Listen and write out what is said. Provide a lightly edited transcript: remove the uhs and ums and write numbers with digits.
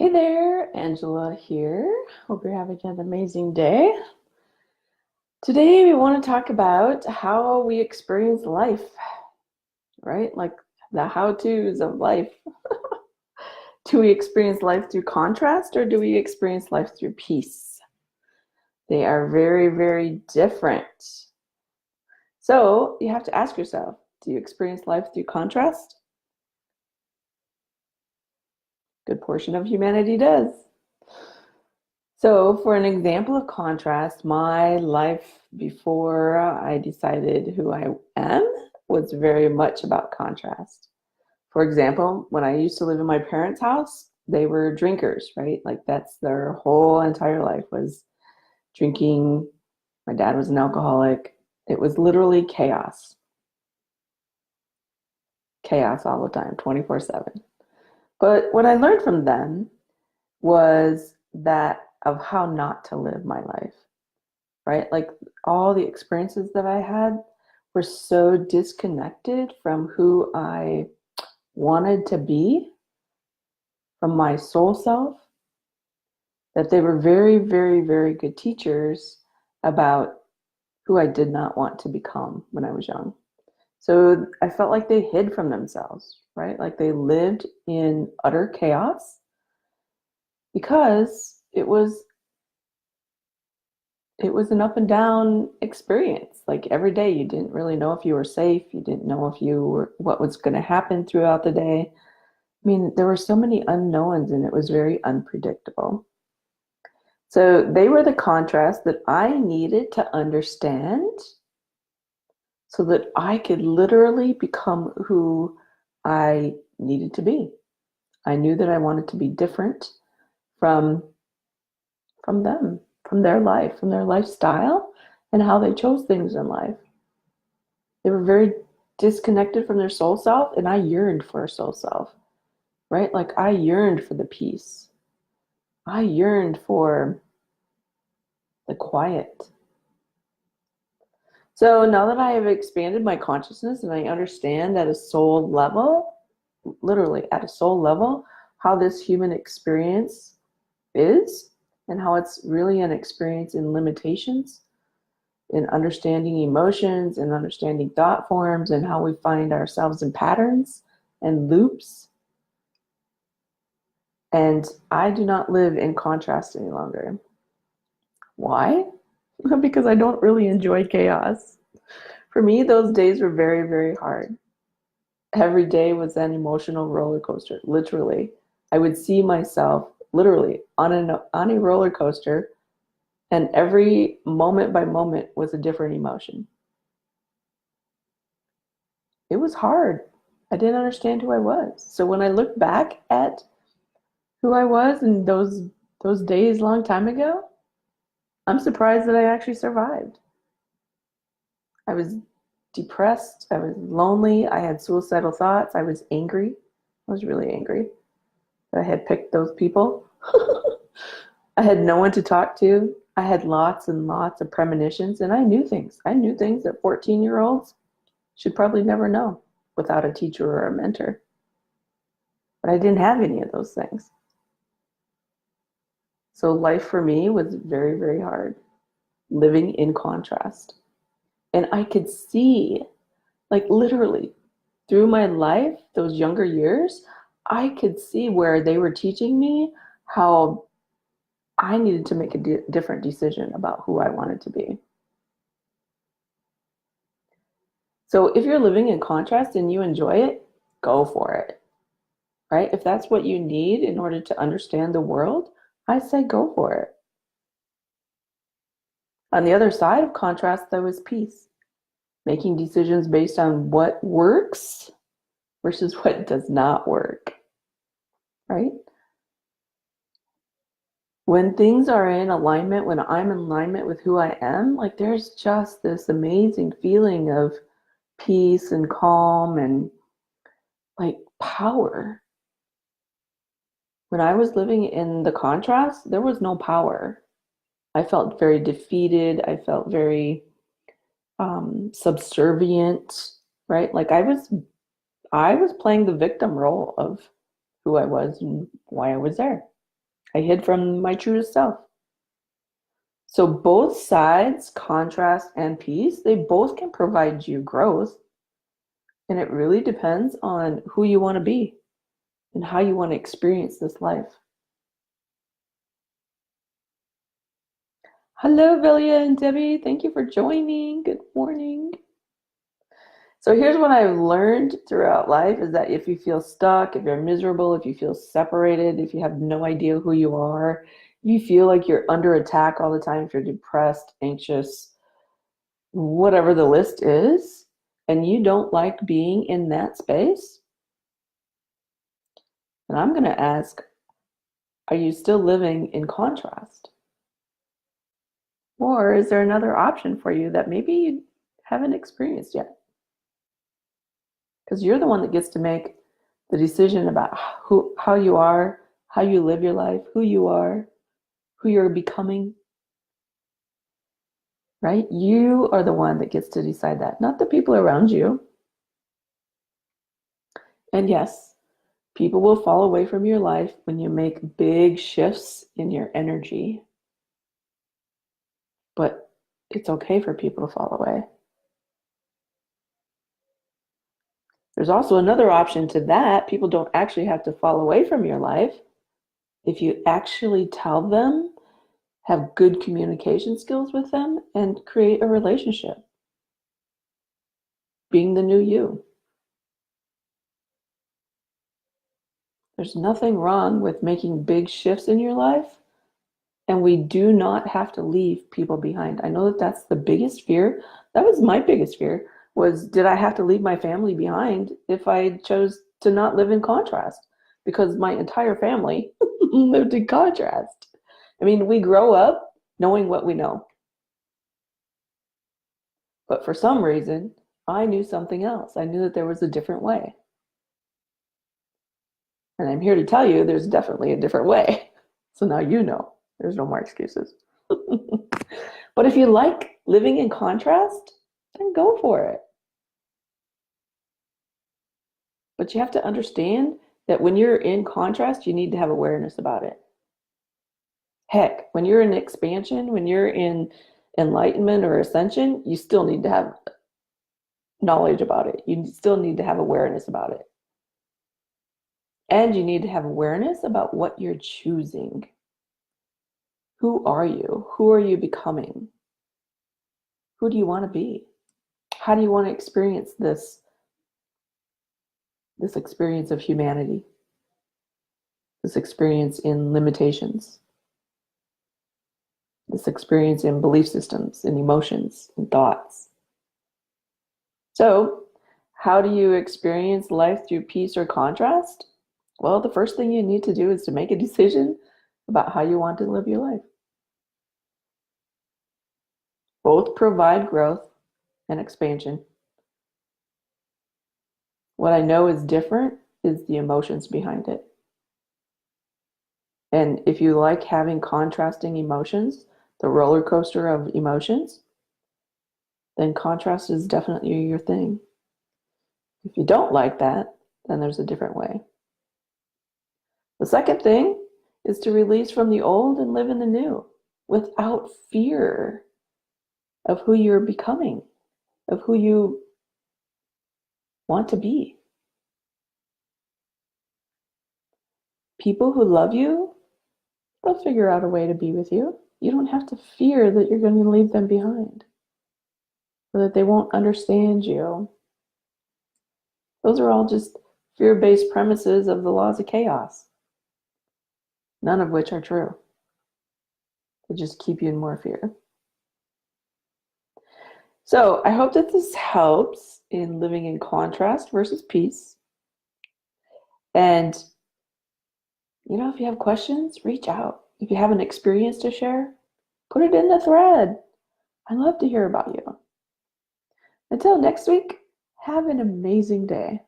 Hey there, Angela here. Hope you're having an amazing day. Today, we want to talk about how we experience life, right? Like the how-tos of life. Do we experience life through contrast or do we experience life through peace? They are very, very different. So you have to ask yourself, do you experience life through contrast? Good portion of humanity does. So, for an example of contrast, my life before I decided who I am was very much about contrast. For example, when I used to live in my parents' house, they were drinkers, right? Like that's their whole entire life was drinking. My dad was an alcoholic. It was literally chaos, chaos all the time, 24/7. But what I learned from them was that of how not to live my life, right? Like all the experiences that I had were so disconnected from who I wanted to be, from my soul self, that they were very, very, very good teachers about who I did not want to become when I was young. So I felt like they hid from themselves, right? Like they lived in utter chaos because it was an up and down experience. Like every day, you didn't really know if you were safe. You didn't know if you were what was going to happen throughout the day. I mean, there were so many unknowns, and it was very unpredictable. So they were the contrast that I needed to understand so that I could literally become who I needed to be. I knew that I wanted to be different from from them, from their lifestyle, and how they chose things in life. They were very disconnected from their soul self, and I yearned for a soul self, right? Like I yearned for the peace. I yearned for the quiet. So now that I have expanded my consciousness and I understand at a soul level, literally at a soul level, how this human experience is and how it's really an experience in limitations, in understanding emotions and understanding thought forms and how we find ourselves in patterns and loops. And I do not live in contrast any longer. Why? Because I don't really enjoy chaos. For me, those days were very, very hard. Every day was an emotional roller coaster, literally. I would see myself literally on a roller coaster, and every moment by moment was a different emotion. It was hard. I didn't understand who I was. So when I look back at who I was in those days long time ago, I'm surprised that I actually survived. I was depressed, I was lonely, I had suicidal thoughts, I was angry. I was really angry that I had picked those people. I had no one to talk to. I had lots and lots of premonitions, and I knew things. I knew things that 14-year-olds should probably never know without a teacher or a mentor. But I didn't have any of those things. So life for me was very, very hard, living in contrast. And I could see, like literally, through my life, those younger years, I could see where they were teaching me how I needed to make a different decision about who I wanted to be. So if you're living in contrast and you enjoy it, go for it, right? If that's what you need in order to understand the world, I say go for it. On the other side of contrast, there was peace, making decisions based on what works versus what does not work, right? When things are in alignment, when I'm in alignment with who I am, like there's just this amazing feeling of peace and calm and like power. When I was living in the contrast, there was no power. I felt very defeated. I felt very subservient, right? Like I was playing the victim role of who I was and why I was there. I hid from my truest self. So both sides, contrast and peace, they both can provide you growth. And it really depends on who you want to be and how you want to experience this life. Hello, Villia and Debbie. Thank you for joining. Good morning. So here's what I've learned throughout life is that if you feel stuck, if you're miserable, if you feel separated, if you have no idea who you are, if you feel like you're under attack all the time, if you're depressed, anxious, whatever the list is, and you don't like being in that space, then I'm going to ask, are you still living in contrast? Or is there another option for you that maybe you haven't experienced yet? Because you're the one that gets to make the decision about how you are, how you live your life, who you are, who you're becoming, right? You are the one that gets to decide that, not the people around you. And yes, people will fall away from your life when you make big shifts in your energy. But it's okay for people to fall away. There's also another option to that. People don't actually have to fall away from your life. If you actually tell them, have good communication skills with them, and create a relationship, being the new you. There's nothing wrong with making big shifts in your life, and we do not have to leave people behind. I know that that's the biggest fear. That was my biggest fear, was did I have to leave my family behind if I chose to not live in contrast? Because my entire family lived in contrast. I mean, we grow up knowing what we know. But for some reason, I knew something else. I knew that there was a different way. And I'm here to tell you there's definitely a different way. So now you know. There's no more excuses. But if you like living in contrast, then go for it. But you have to understand that when you're in contrast, you need to have awareness about it. Heck, when you're in expansion, when you're in enlightenment or ascension, you still need to have knowledge about it. You still need to have awareness about it. And you need to have awareness about what you're choosing. Who are you? Who are you becoming? Who do you want to be? How do you want to experience this experience of humanity? This experience in limitations? This experience in belief systems, in emotions, in thoughts? So, how do you experience life through peace or contrast? Well, the first thing you need to do is to make a decision about how you want to live your life. Both provide growth and expansion. What I know is different is the emotions behind it. And if you like having contrasting emotions, the roller coaster of emotions, then contrast is definitely your thing. If you don't like that, then there's a different way. The second thing is to release from the old and live in the new without fear of who you're becoming, of who you want to be. People who love you, they'll figure out a way to be with you. You don't have to fear that you're going to leave them behind or that they won't understand you. Those are all just fear-based premises of the laws of chaos, none of which are true. They just keep you in more fear. So I hope that this helps in living in contrast versus peace. And, if you have questions, reach out. If you have an experience to share, put it in the thread. I'd love to hear about you. Until next week, have an amazing day.